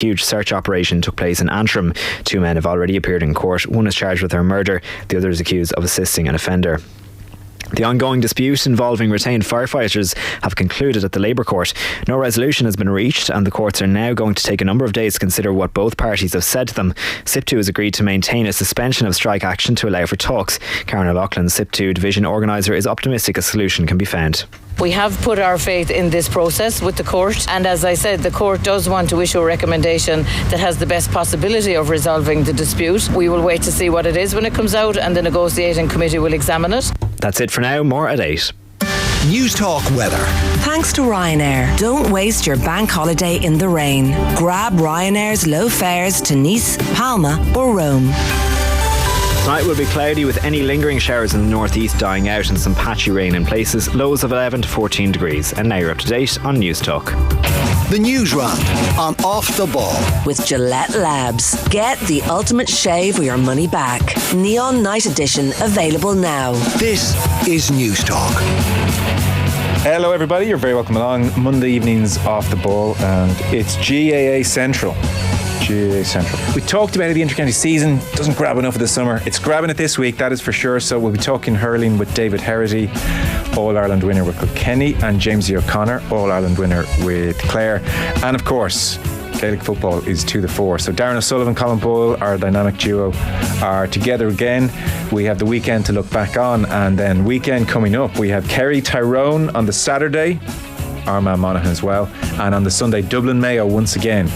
huge search operation took place in Antrim. 2 men have already appeared in court. One is charged with her murder, the other is accused of assisting an offender. The ongoing dispute involving retained firefighters have concluded at the Labour Court. No resolution has been reached, and the courts are now going to take a number of days to consider what both parties have said to them. SIP2 has agreed to maintain a suspension of strike action to allow for talks. Karen O'Loughlin, SIP2 division organiser, is optimistic a solution can be found. We have put our faith in this process with the court, and as I said, the court does want to issue a recommendation that has the best possibility of resolving the dispute. We will wait to see what it is when it comes out, and the negotiating committee will examine it. That's it for now. More at 8. News Talk weather. Thanks to Ryanair. Don't waste your bank holiday in the rain. Grab Ryanair's low fares to Nice, Palma or Rome. Tonight will be cloudy with any lingering showers in the northeast dying out and some patchy rain in places. Lows of 11 to 14 degrees. And now you're up to date on News Talk. The Newsround on Off the Ball. With Gillette Labs. Get the ultimate shave or your money back. Neon Night Edition available now. This is News Talk. Hello everybody, you're very welcome along. Monday evenings Off the Ball, and it's GAA Central. GAA Central. We talked about the inter-county season. Doesn't grab enough of the summer. It's grabbing it this week, that is for sure. So we'll be talking hurling with David Herity, All-Ireland winner with Kilkenny, and Jamesy O'Connor, All-Ireland winner with Clare. And of course, Gaelic football is to the fore. So Darren O'Sullivan, Colin Boyle, our dynamic duo, are together again. We have the weekend to look back on, and then weekend coming up, we have Kerry Tyrone on the Saturday, Armagh Monaghan as well, and on the Sunday, Dublin Mayo once again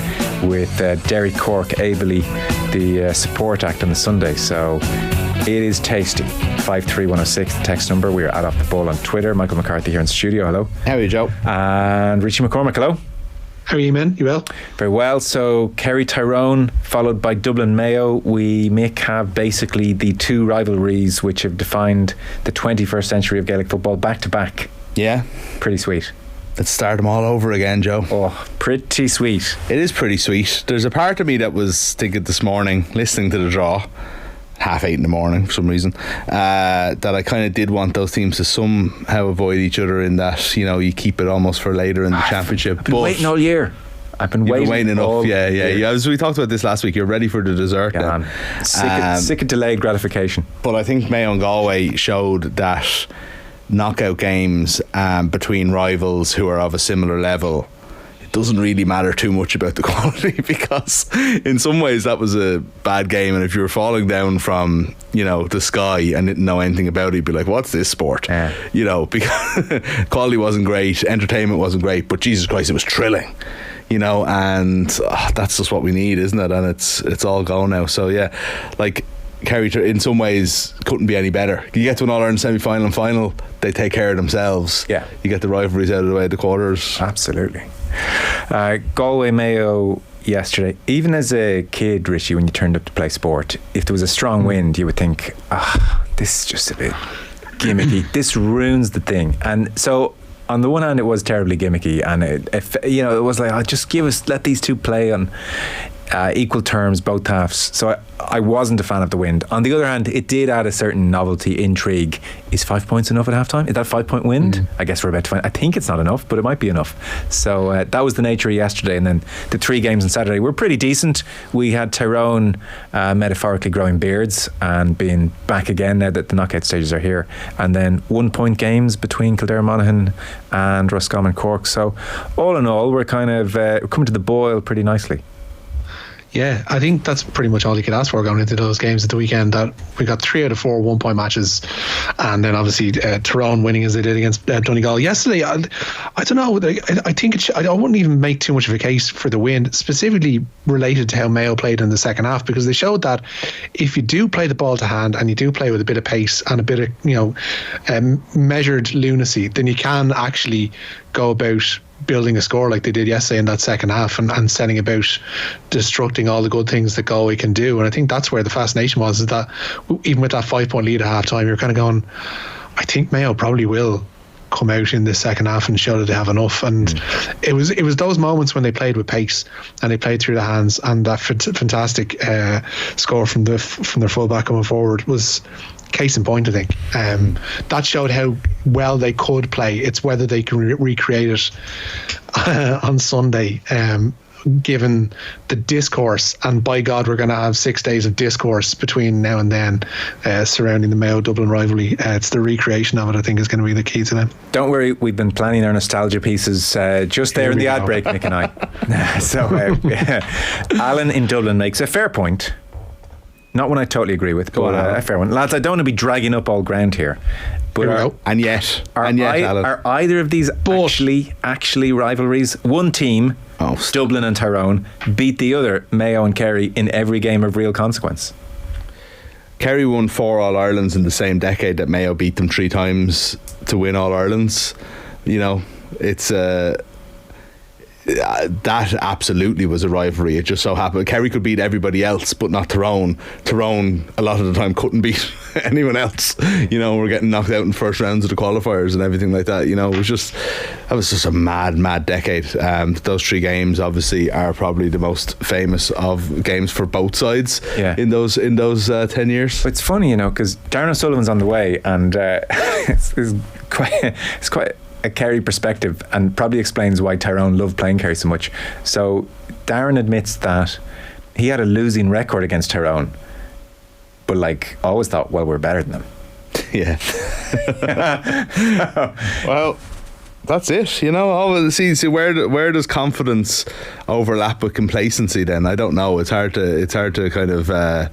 with Derry Cork Abiley, the support act on the Sunday. So it is tasty. 53106, the text number. We are at Off the Ball on Twitter. Michael McCarthy here in the studio. Hello. How are you, Joe? And Richie McCormack. Hello. How are you, man? You well? Very well. So Kerry Tyrone followed by Dublin Mayo. We, Mick, have basically the two rivalries which have defined the 21st century of Gaelic football back to back. Yeah. Pretty sweet. Let's start them all over again, Joe. Oh, pretty sweet. It is pretty sweet. There's a part of me that was thinking this morning, listening to the draw, 8:30 in the morning for some reason, that I kind of did want those teams to somehow avoid each other, in that, you know, you keep it almost for later in the championship. I've been waiting all year. I've been waiting enough. Yeah. As we talked about this last week, you're ready for the dessert. Yeah, then. Sick of delayed gratification. But I think Mayo and Galway showed that knockout games between rivals who are of a similar level, it doesn't really matter too much about the quality, because in some ways that was a bad game, and if you were falling down from, you know, the sky and didn't know anything about it, you'd be like, what's this sport? Yeah. You know, because quality wasn't great, entertainment wasn't great, but Jesus Christ, it was thrilling, you know, and that's just what we need, isn't it? And it's all gone now. So yeah, like Kerry in some ways couldn't be any better. You get to an All-Ireland semi-final and final, they take care of themselves. Yeah. You get the rivalries out of the way at the quarters. Absolutely. Galway Mayo yesterday, even as a kid, Richie, when you turned up to play sport, if there was a strong wind, you would think, this is just a bit gimmicky. This ruins the thing. And so on the one hand, it was terribly gimmicky, and it was like, let these two play on equal terms, both halves. So I wasn't a fan of the wind. On the other hand, it did add a certain novelty, intrigue. Is 5 points enough at halftime? Is that 5-point wind? I guess we're about to find. I think it's not enough, but it might be enough. So that was the nature of yesterday. And then the 3 games on Saturday were pretty decent. We had Tyrone metaphorically growing beards and being back again now that the knockout stages are here. And then 1-point games between Kildare Monaghan and Roscommon Cork. So all in all, we're kind of coming to the boil pretty nicely. Yeah, I think that's pretty much all you could ask for going into those games at the weekend. That we got 3 out of 4 1-point matches, and then obviously Tyrone winning as they did against Donegal yesterday. I don't know. I think I wouldn't even make too much of a case for the win, specifically related to how Mayo played in the second half, because they showed that if you do play the ball to hand and you do play with a bit of pace and a bit of measured lunacy, then you can actually go about building a score like they did yesterday in that second half, and setting about destructing all the good things that Galway can do. And I think that's where the fascination was, is that even with that 5-point lead at half time, you're kind of going, I think Mayo probably will come out in the second half and show that they have enough. And it was those moments when they played with pace and they played through the hands, and that fantastic score from their fullback coming forward was case in point, I think. That showed how well they could play. It's whether they can recreate it on Sunday. given the discourse, and by God, we're going to have 6 days of discourse between now and then surrounding the Mayo Dublin rivalry. It's the recreation of it, I think, is going to be the key to them. Don't worry, we've been planning our nostalgia pieces just there in the ad break, Mick and I. So Alan in Dublin makes a fair point. Not one I totally agree with, but a fair one. Lads, I don't want to be dragging up all ground here. But and yet, Alan, are either of these actually rivalries? One team, Dublin and Tyrone, beat the other, Mayo and Kerry, in every game of real consequence. Kerry won 4 All-Irelands in the same decade that Mayo beat them 3 times to win All-Irelands. You know, it's that absolutely was a rivalry. It just so happened Kerry could beat everybody else but not Tyrone. Tyrone a lot of the time couldn't beat anyone else. You know, we're getting knocked out in first rounds of the qualifiers and everything like that. You know, that was just a mad decade. Those 3 games obviously are probably the most famous of games for both sides in those 10 years. It's funny, you know, because Darren O'Sullivan's on the way, and it's quite a Kerry perspective, and probably explains why Tyrone loved playing Kerry so much. So Darren admits that he had a losing record against Tyrone, but like always thought, well, we're better than them. Yeah. Well, that's it. You know, see where does confidence overlap with complacency then? I don't know. It's hard to kind of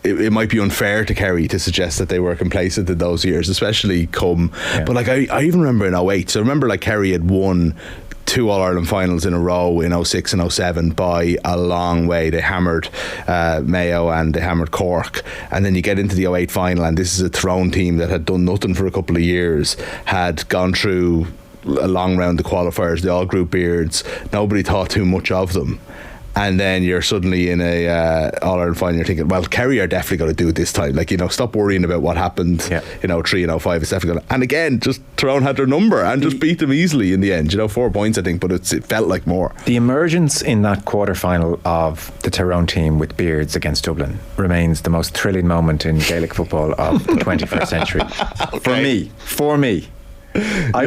it might be unfair to Kerry to suggest that they were complacent in those years, especially but like I even remember in 08, so I remember like Kerry had won 2 All-Ireland finals in a row in 06 and 07 by a long way. They hammered Mayo and they hammered Cork, and then you get into the 08 final, and this is a Tyrone team that had done nothing for a couple of years, had gone through a long round of qualifiers, they all grew beards, nobody thought too much of them. And then you're suddenly in a All-Ireland final, you're thinking, well, Kerry are definitely going to do it this time. Like, you know, stop worrying about what happened in 03 and 05. It's definitely going to. And again, just Tyrone had their number and just beat them easily in the end. You know, 4 points, I think, but it felt like more. The emergence in that quarter-final of the Tyrone team with beards against Dublin remains the most thrilling moment in Gaelic football of the 21st century. Okay. For me. I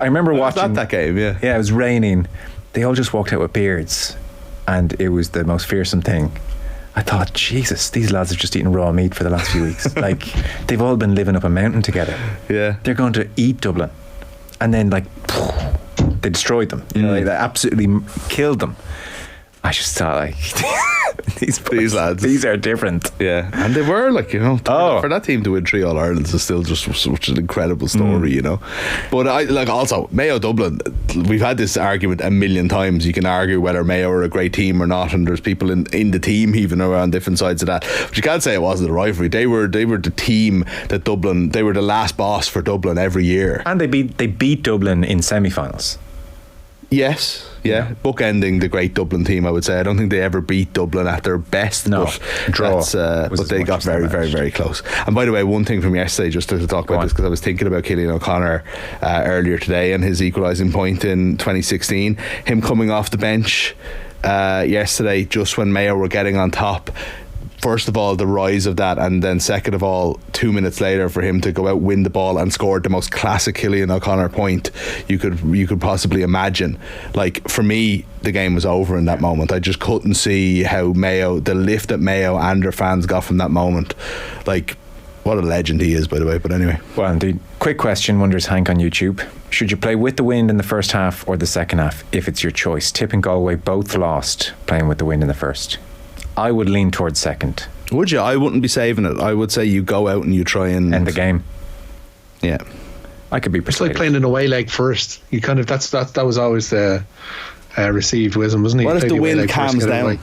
remember watching that game, Yeah, it was raining. They all just walked out with beards, and it was the most fearsome thing. I thought, Jesus, these lads have just eaten raw meat for the last few weeks. Like, they've all been living up a mountain together. Yeah. They're going to eat Dublin. And then, like, they destroyed them. You know, like, they absolutely killed them. I just thought, like, these lads, these are different. Yeah. And they were, like, you know, for that team to win 3 All-Irelands is still just such an incredible story, you know. But also, Mayo Dublin, we've had this argument a million times. You can argue whether Mayo are a great team or not, and there's people in the team even around different sides of that. But you can't say it wasn't a rivalry. They were the team that Dublin, they were the last boss for Dublin every year. And they beat Dublin in semi-finals. Yes, yeah. Bookending the great Dublin team, I would say. I don't think they ever beat Dublin at their best. No, draw. But they got very, very, very close. And by the way, one thing from yesterday, just to talk about this, because I was thinking about Cillian O'Connor earlier today and his equalising point in 2016. Him coming off the bench yesterday, just when Mayo were getting on top. First of all, the rise of that, and then second of all, 2 minutes later for him to go out, win the ball and score the most classic Cillian O'Connor point you could possibly imagine. Like, for me, the game was over in that moment. I just couldn't see how Mayo, the lift that Mayo and their fans got from that moment. Like, what a legend he is, by the way. But anyway. Well, indeed. Quick question, wonders Hank on YouTube. Should you play with the wind in the first half or the second half, if it's your choice? Tip and Galway both lost playing with the wind in the first. I would lean towards second. Would you? I wouldn't be saving it. I would say you go out and you try and end the game. Yeah, I could be persuaded. It's like playing an away leg first. You kind of that was always the received wisdom, wasn't it? What if the wind calms down?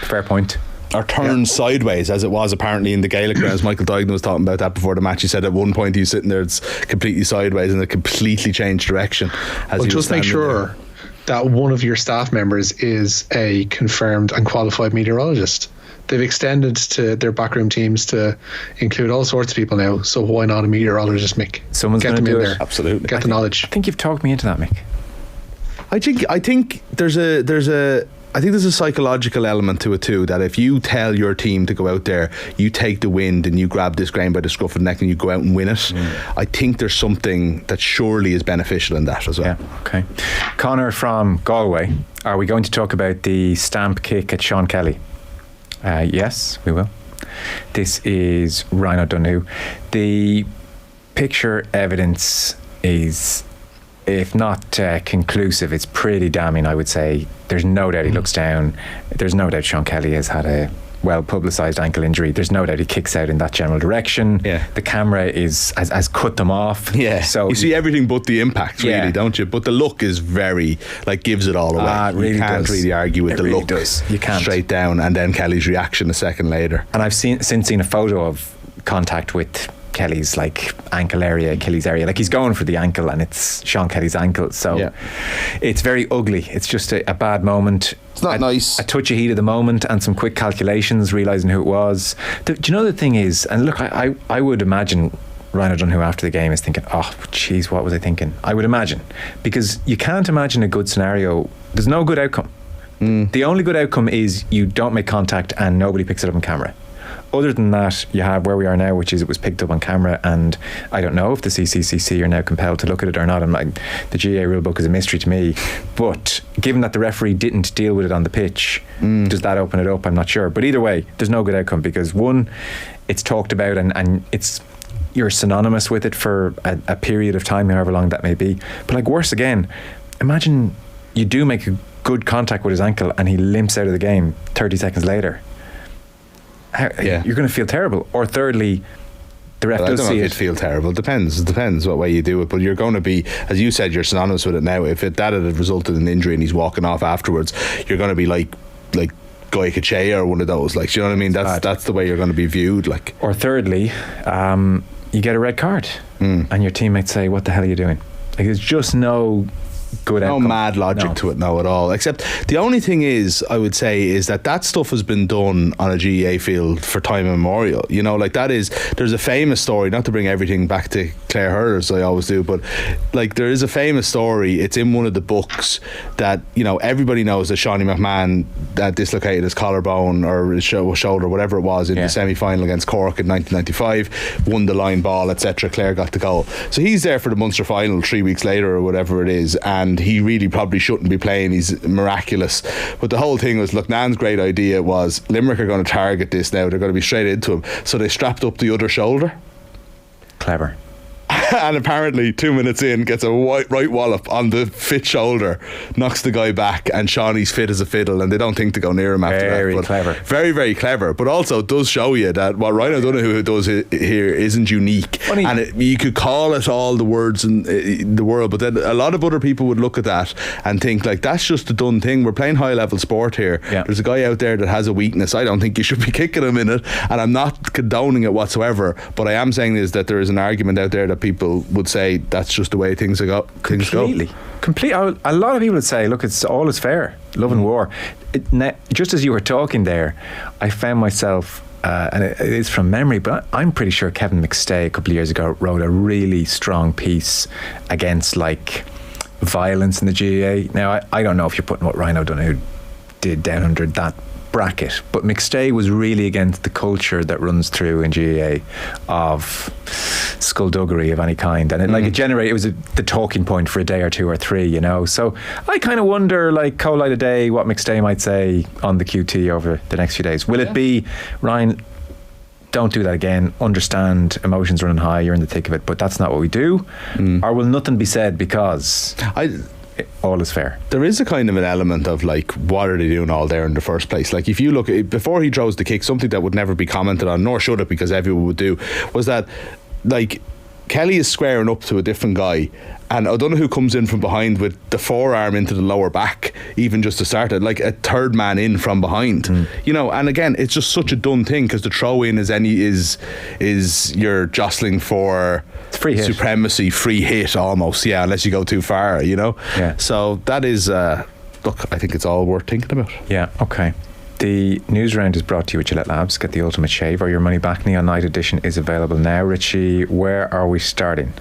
Fair point. Or turns sideways, as it was apparently in the Gaelic grounds. Michael Duignan was talking about that before the match. He said at one point he was sitting there, it's completely sideways, and it completely changed direction. Well, just make sure that one of your staff members is a confirmed and qualified meteorologist. They've extended to their backroom teams to include all sorts of people now, so why not a meteorologist, Mick? Someone's going to do it. Absolutely. Get the knowledge. I think you've talked me into that, Mick. I think there's a psychological element to it too, that if you tell your team to go out there, you take the wind and you grab this grain by the scruff of the neck and you go out and win it. I think there's something that surely is beneficial in that as well. Yeah, okay. Connor from Galway Are we going to talk about the stamp kick at Sean Kelly? Yes, we will. This is Ryan O'Donoghue. The picture evidence is, if not conclusive, it's pretty damning, I would say. There's no doubt he looks down. There's no doubt Sean Kelly has had a well-publicised ankle injury. There's no doubt he kicks out in that general direction. Yeah. The camera has cut them off. Yeah. So you see everything but the impact, really, don't you? But the look is very, gives it all away. It really you can't really argue with the really look. Does. You can't. Straight down, and then Kelly's reaction a second later. And I've since seen a photo of contact with Kelly's ankle area, Achilles area. He's going for the ankle, and it's Sean Kelly's ankle. So it's very ugly. It's just a bad moment. It's not nice. A touch of heat of the moment and some quick calculations, realising who it was. Do you know the thing is, and look, I would imagine Ryan O'Donoghue after the game is thinking, oh, geez, what was I thinking? I would imagine. Because you can't imagine a good scenario. There's no good outcome. The only good outcome is you don't make contact and nobody picks it up on camera. Other than that, you have where we are now, which is it was picked up on camera, and I don't know if the CCCC are now compelled to look at it or not. The GAA rulebook is a mystery to me, but given that the referee didn't deal with it on the pitch, does that open it up? I'm not sure. But either way, there's no good outcome, because one, it's talked about and you're synonymous with it for a period of time, however long that may be. But worse again, imagine you do make a good contact with his ankle and he limps out of the game 30 seconds later. You're going to feel terrible. Or thirdly, the ref does see it. I don't know if you'd feel terrible. It depends what way you do it. But you're going to be, as you said, you're synonymous with it now. If that had resulted in injury and he's walking off afterwards, you're going to be like Guy Cachea or one of those. Do you know what I mean? That's the way you're going to be viewed. Or thirdly, you get a red card and your teammates say, what the hell are you doing? There's just no good outcome. No mad logic to it now at all. Except the only thing is, I would say, is that stuff has been done on a GAA field for time immemorial. There's a famous story, not to bring everything back to Claire Hurlers, I always do, but there is a famous story, it's in one of the books, that everybody knows that Shawnee McMahon dislocated his collarbone or his shoulder, whatever it was, in the semi-final against Cork in 1995, won the line ball, etc. Claire got the goal. So he's there for the Munster final 3 weeks later or whatever it is, and he really probably shouldn't be playing. He's miraculous. But the whole thing was, Nan's great idea was Limerick are going to target this now. They're going to be straight into him. So they strapped up the other shoulder. Clever. And apparently 2 minutes in gets a right wallop on the fit shoulder, knocks the guy back, and Shawnee's fit as a fiddle, and they don't think to go near him after that. Very clever. Very, very clever. But also it does show you that what Ryan O'Donoghue does here isn't unique. Funny. And you could call it all the words in the world, but then a lot of other people would look at that and think that's just a done thing. We're playing high level sport here. Yeah. There's a guy out there that has a weakness. I don't think you should be kicking him in it, and I'm not condoning it whatsoever, but I am saying is that there is an argument out there that people would say that's just the way things go. Completely. A lot of people would say, look, it's all is fair, love and war. Just as you were talking there, I found myself, and it is from memory, but I'm pretty sure Kevin McStay a couple of years ago wrote a really strong piece against violence in the GAA. Now I don't know if you're putting what Ryan O'Donoghue did down under that bracket, but McStay was really against the culture that runs through in GAA of skullduggery of any kind, and it was the talking point for a day or two or three, so I kind of wonder, cold light of day, what McStay might say on the QT over the next few days. Will it be, Ryan, don't do that again, understand emotions running high, you're in the thick of it, but that's not what we do, or will nothing be said because all is fair? There is a kind of an element of what are they doing all there in the first place? If you look at, before he throws the kick, something that would never be commented on, nor should it, because everyone would do, was that Kelly is squaring up to a different guy, and O'Donoghue comes in from behind with the forearm into the lower back, even just to start it, a third man in from behind. And again, it's just such a done thing, because the throw in is you're jostling for free hit. Supremacy, free hit almost, unless you go too far, Yeah. So that is, look, I think it's all worth thinking about. Yeah, okay. The Newsround is brought to you with Gillette Labs. Get the ultimate shave or your money back. Neon Night Edition is available now. Richie, where are we starting?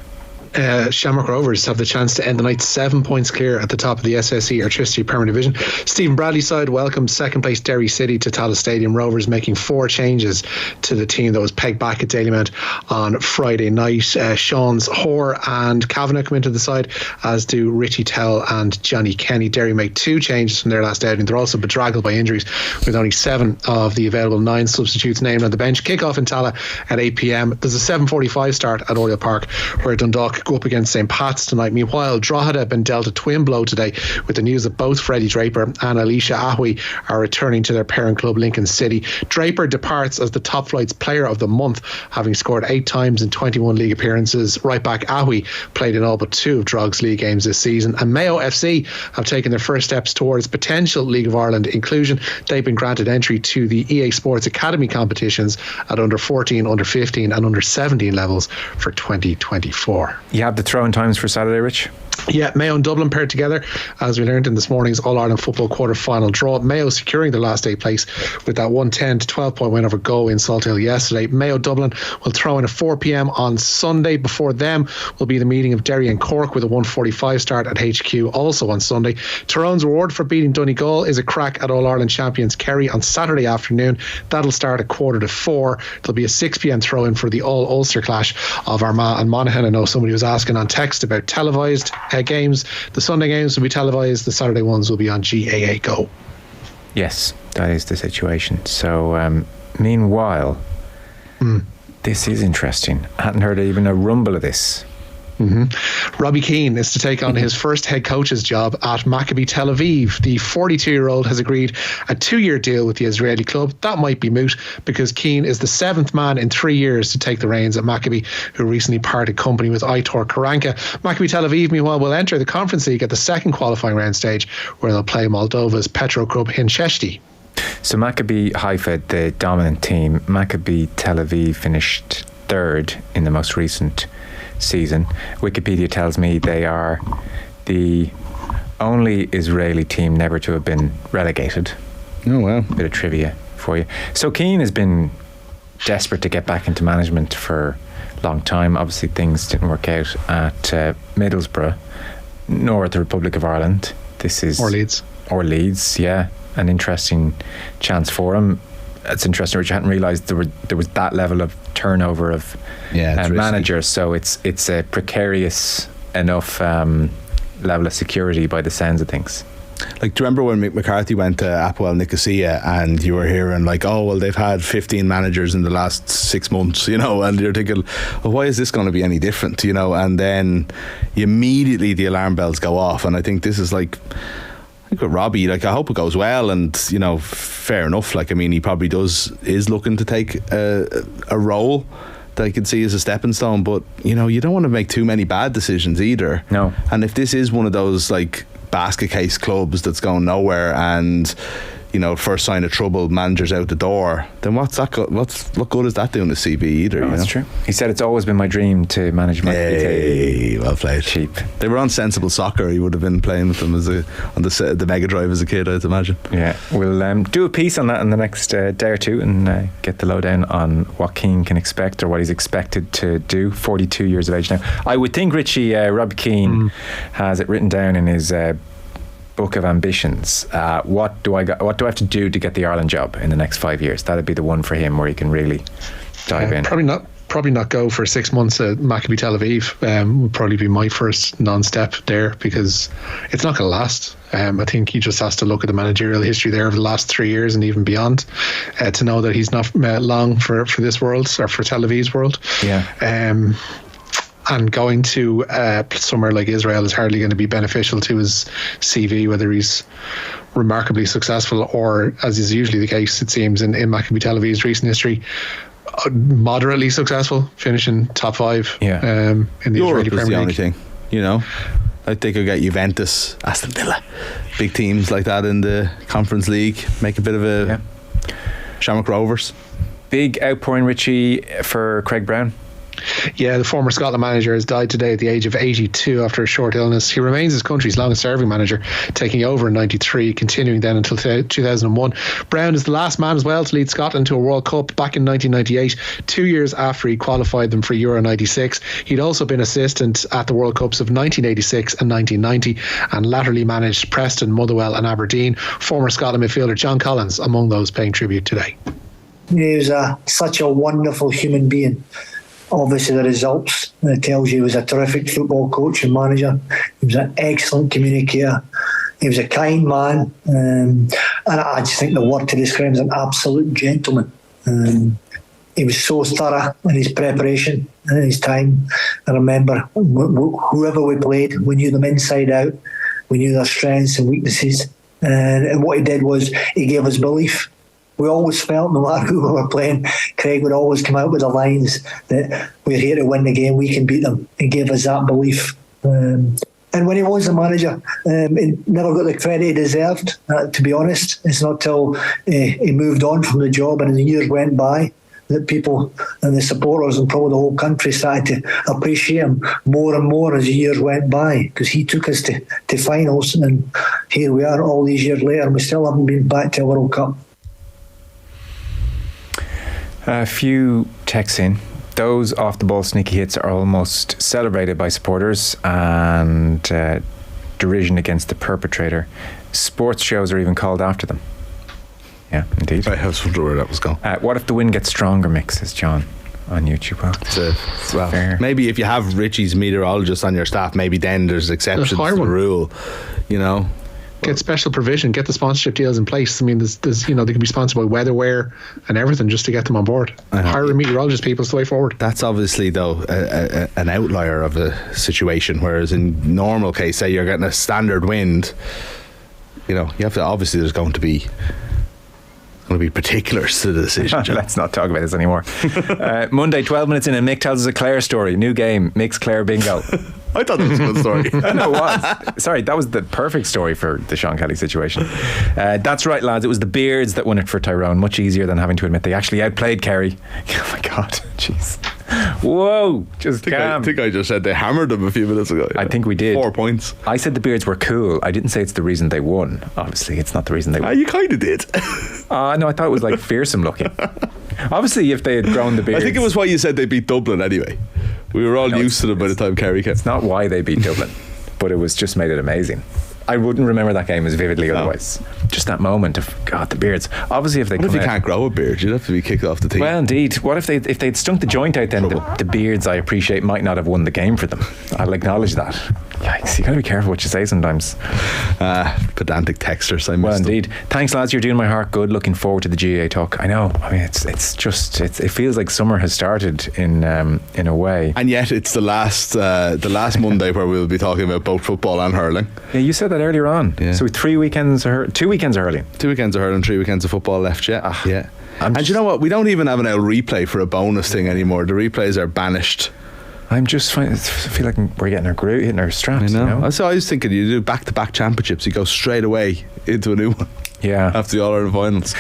Shamrock Rovers have the chance to end the night 7 points clear at the top of the SSE Airtricity Premier Division. Stephen Bradley's side welcomed second place Derry City to Tallaght Stadium. Rovers making 4 changes to the team that was pegged back at Dalymount on Friday night. Sean's Hoare and Kavanagh come into the side, as do Richie Tell and Johnny Kenny. Derry make 2 changes from their last outing. They're also bedraggled by injuries, with only 7 of the available 9 substitutes named on the bench. Kick-off in Tallaght at 8 p.m. There's a 7:45 start at Oriel Park, where Dundalk go up against St. Pat's tonight. Meanwhile, Drogheda have been dealt a twin blow today with the news that both Freddie Draper and Alicia Ahui are returning to their parent club Lincoln City. Draper departs as the top flight's player of the month, having scored 8 times in 21 league appearances. Right back Ahui played in all but 2 of Drogh's league games this season. And Mayo FC have taken their first steps towards potential League of Ireland inclusion. They've been granted entry to the EA Sports Academy competitions at under 14, under 15 and under 17 levels for 2024. You have the throw-in times for Saturday, Rich? Yeah, Mayo and Dublin paired together, as we learned in this morning's All-Ireland football quarter-final draw. Mayo securing their last 8 place with that 110 to 12 point win over Go in Salthill yesterday. Mayo Dublin will throw in at 4 p.m. on Sunday. Before them will be the meeting of Derry and Cork with a 1:45 start at HQ also on Sunday. Tyrone's reward for beating Donegal is a crack at All-Ireland champions Kerry on Saturday afternoon. That'll start at 3:45. There'll be a 6 p.m. throw-in for the All-Ulster clash of Armagh and Monaghan. I know somebody was asking on text about televised games. The Sunday games will be televised. The Saturday ones will be on GAA Go. Yes, that is the situation. So, meanwhile, this is interesting. I hadn't heard even a rumble of this. Robbie Keane is to take on his first head coach's job at Maccabi Tel Aviv. The 42-year-old has agreed a 2-year deal with the Israeli club. That might be moot, because Keane is the 7th man in 3 years to take the reins at Maccabi, who recently parted company with Aitor Karanka. Maccabi Tel Aviv, meanwhile, will enter the Conference League at the second qualifying round stage, where they'll play Moldova's Petro Club Hincheshti. So Maccabi Haifa, the dominant team. Maccabi Tel Aviv finished 3rd in the most recent season. Wikipedia tells me they are the only Israeli team never to have been relegated. Oh, wow. Bit of trivia for you. So Keane has been desperate to get back into management for a long time. Obviously things didn't work out at Middlesbrough, nor at the Republic of Ireland. This is or Leeds, yeah. An interesting chance for him. It's interesting, Richard. I hadn't realised there was that level of turnover of managers. So it's a precarious enough level of security by the sounds of things. Like, do you remember when McCarthy went to Apoel Nicosia and you were hearing like, oh, well, they've had 15 managers in the last 6 months, and you're thinking, well, why is this going to be any different, and then immediately the alarm bells go off. And I think this is like, I think with Robbie, like, I hope it goes well, and fair enough. Like, I mean, he probably is looking to take a role that I could see as a stepping stone, but you don't want to make too many bad decisions either. No. And if this is one of those like basket case clubs that's going nowhere, and first sign of trouble, managers out the door, then what good is that doing to CB either? No, that's true. He said it's always been my dream to manage my Hey, well played. Cheap. They were on Sensible Soccer. He would have been playing with them on the Mega Drive as a kid, I'd imagine. Yeah, we'll do a piece on that in the next day or two, and get the lowdown on what Keane can expect, or what he's expected to do. 42 years of age now. I would think Richie, Robbie Keane has it written down in his book of ambitions. What do I have to do to get the Ireland job in the next 5 years? That'd be the one for him where he can really dive in. Probably not go for 6 months at Maccabi Tel Aviv. Would probably be my first non-step there, because it's not going to last. I think he just has to look at the managerial history there of the last 3 years and even beyond to know that he's not long for this world, or for Tel Aviv's world. Yeah. And going to somewhere like Israel is hardly going to be beneficial to his CV, whether he's remarkably successful or, as is usually the case, it seems, in Maccabi Tel Aviv's recent history, moderately successful, finishing top 5 in the Europe Israeli Premier League. The only thing, I think he'll get Juventus, Aston Villa, big teams like that in the Conference League, make a bit of a Shamrock Rovers. Big outpouring, Richie, for Craig Brown. Yeah, the former Scotland manager has died today at the age of 82 after a short illness. He remains his country's longest serving manager, taking over in 93, continuing then until 2001. Brown is the last man as well to lead Scotland to a World Cup back in 1998, 2 years after he qualified them for Euro 96. He'd also been assistant at the World Cups of 1986 and 1990 and latterly managed Preston, Motherwell and Aberdeen. Former Scotland midfielder John Collins among those paying tribute today. He was such a wonderful human being. Obviously, the results tells you he was a terrific football coach and manager. He was an excellent communicator. He was a kind man. And I just think the word to describe him is an absolute gentleman. He was so thorough in his preparation and his time. I remember whoever we played, we knew them inside out. We knew their strengths and weaknesses. And what he did was he gave us belief. We always felt, no matter who we were playing, Craig would always come out with the lines that we're here to win the game, we can beat them. He gave us that belief. And when he was the manager, he never got the credit he deserved, to be honest. It's not till he moved on from the job and the years went by that people and the supporters and probably the whole country started to appreciate him more and more as the years went by, because he took us to finals, and here we are all these years later and we still haven't been back to a World Cup. A few texts in. Those off the ball sneaky hits are almost celebrated by supporters, and derision against the perpetrator. Sports shows are even called after them. Yeah, indeed. I was wondering where that was going. What if the wind gets stronger, Mick, says John on YouTube. Well, fair. Maybe if you have Richie's meteorologist on your staff, maybe then there's exceptions to the rule, you know. Get special provision, get the sponsorship deals in place. I mean, there's they can be sponsored by Weatherwear and everything just to get them on board. Hire a meteorologist, people, it's the way forward. That's obviously, though, an outlier of a situation, whereas in normal case, say you're getting a standard wind, you have to, obviously there's going to be particulars to the decision. Let's not talk about this anymore. Monday, 12 minutes in, and Mick tells us a Clare story. New game, Mick's Clare bingo. I thought that was a good story. No, it was. Sorry, that was the perfect story for the Sean Kelly situation. That's right, lads. It was the Beards that won it for Tyrone. Much easier than having to admit they actually outplayed Kerry. Oh my God, jeez. Whoa, just calm. I think I just said they hammered them a few minutes ago. I think we did. 4 points. I said the Beards were cool. I didn't say it's the reason they won. Obviously, it's not the reason they won. You kind of did. No, I thought it was like fearsome looking. Obviously, if they had grown the Beards. I think it was why you said they beat Dublin anyway. We were all used to them by the time Kerry came. It's not why they beat Dublin, but it was just made it amazing. I wouldn't remember that game as vividly otherwise. Just that moment of, God, the Beards. Obviously, if they what if you can't grow a beard? You'd have to be kicked off the team. Well, indeed. What if they'd stunk the joint out then? The Beards, I appreciate, might not have won the game for them. I'll acknowledge that. Yikes, you got to be careful what you say sometimes. Pedantic texters, well, indeed. Thanks, lads. You're doing my heart good. Looking forward to the GAA talk. I know. I mean, it feels like summer has started in a way. And yet, it's the last Monday where we'll be talking about both football and hurling. Yeah, you said that earlier on. Yeah. So 2 weekends of hurling. 2 weekends of hurling, 3 weekends of football left. Yeah, yeah. And you know what? We don't even have an L replay for a bonus thing anymore. The replays are banished. I feel like we're getting hitting our straps. I know. So I was thinking, you do back-to-back championships, you go straight away into a new one. Yeah. After the All-Ireland finals.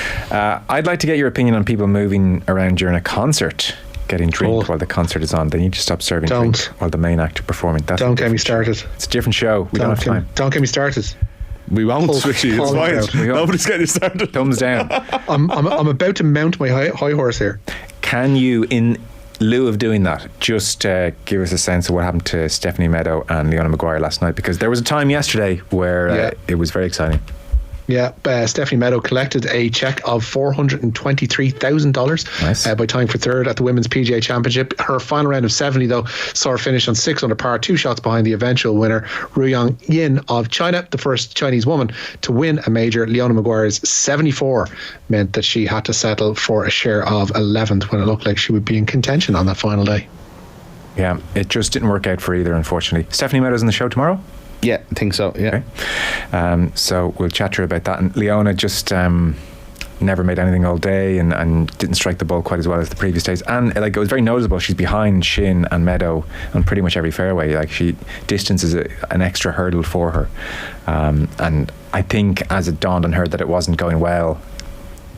I'd like to get your opinion on people moving around during a concert, getting drink while the concert is on. They need to stop serving drink while the main actor performing. Don't get me started. It's a different show. We don't have time. Don't get me started. We won't, Richie. It's fine. Nobody's getting started. Thumbs down. I'm about to mount my high horse here. Can you, in lieu of doing that, just give us a sense of what happened to Stephanie Meadow and Leona Maguire last night? Because there was a time yesterday where it was very exciting. Yeah, Stephanie Meadow collected a cheque of $423,000 by tying for third at the Women's PGA Championship. Her final round of 70, though, saw her finish on 6 under par, 2 shots behind the eventual winner, Ruyang Yin of China, the first Chinese woman to win a major. Leona Maguire's 74 meant that she had to settle for a share of 11th when it looked like she would be in contention on that final day. Yeah, it just didn't work out for either, unfortunately. Stephanie Meadow's on the show tomorrow? Yeah, I think so, yeah. Okay. So we'll chat to her about that. And Leona just never made anything all day and didn't strike the ball quite as well as the previous days. And it was very noticeable. She's behind Shin and Meadow on pretty much every fairway. Distance is an extra hurdle for her. And I think as it dawned on her that it wasn't going well,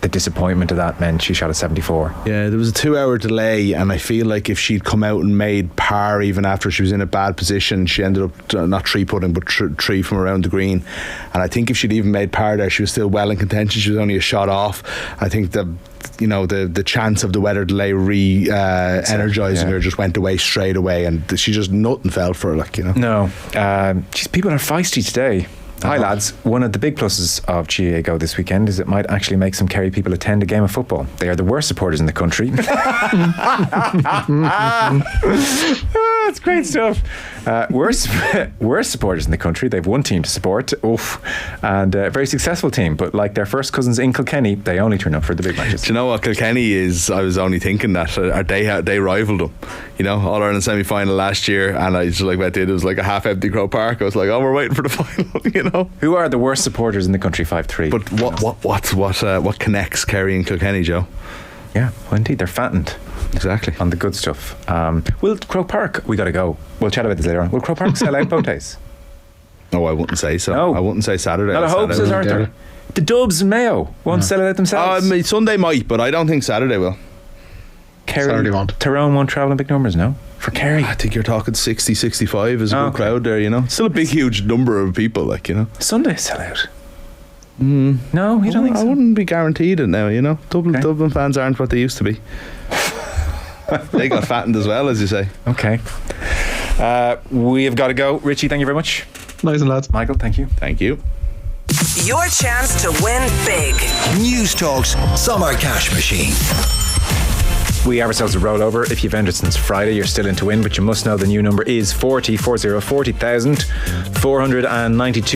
the disappointment of that meant she shot a 74. Yeah, there was a 2-hour delay, and I feel like if she'd come out and made par even after she was in a bad position, she ended up not tree putting but tree from around the green. And I think if she'd even made par there, she was still well in contention. She was only a shot off. I think the chance of the weather delay energizing her just went away straight away, and she just nothing fell for her, No, people are feisty today. Hi lads, one of the big pluses of GAA Go this weekend is it might actually make some Kerry people attend a game of football. They are the worst supporters in the country. That's great stuff. Worst supporters in the country. They've one team to support, and a very successful team, but like their first cousins in Kilkenny, they only turn up for the big matches. Do you know what Kilkenny is? I was only thinking that they rivaled them. All Ireland semi-final last year, and I just it was like a half-empty Croke Park. I was like, oh, we're waiting for the final. Who are the worst supporters in the country? 5-3. But what connects Kerry and Kilkenny, Joe? Yeah, well, indeed, they're fattened. Exactly. On the good stuff. Will Croke Park, we got to go. We'll chat about this later on. Will Croke Park sell out both days? No, I wouldn't say so. No. I wouldn't say Saturday. Not a hope, says Arthur. The Dubs and Mayo won't sell it out themselves. Sunday might, but I don't think Saturday will. Saturday won't. Tyrone won't travel in big numbers, no? For Kerry, I think you're talking 60, 65 is a good crowd there, Still a big, huge number of people, Sunday sell out. No, you don't think so? I wouldn't be guaranteed it now, Dublin fans aren't what they used to be. They got fattened as well, as you say. Okay. We have got to go. Richie, thank you very much. Nice and lads. Michael, thank you. Thank you. Your chance to win big. News Talk's Summer Cash Machine. We have ourselves a rollover. If you've entered since Friday, you're still in to win, but you must know the new number is 40,492.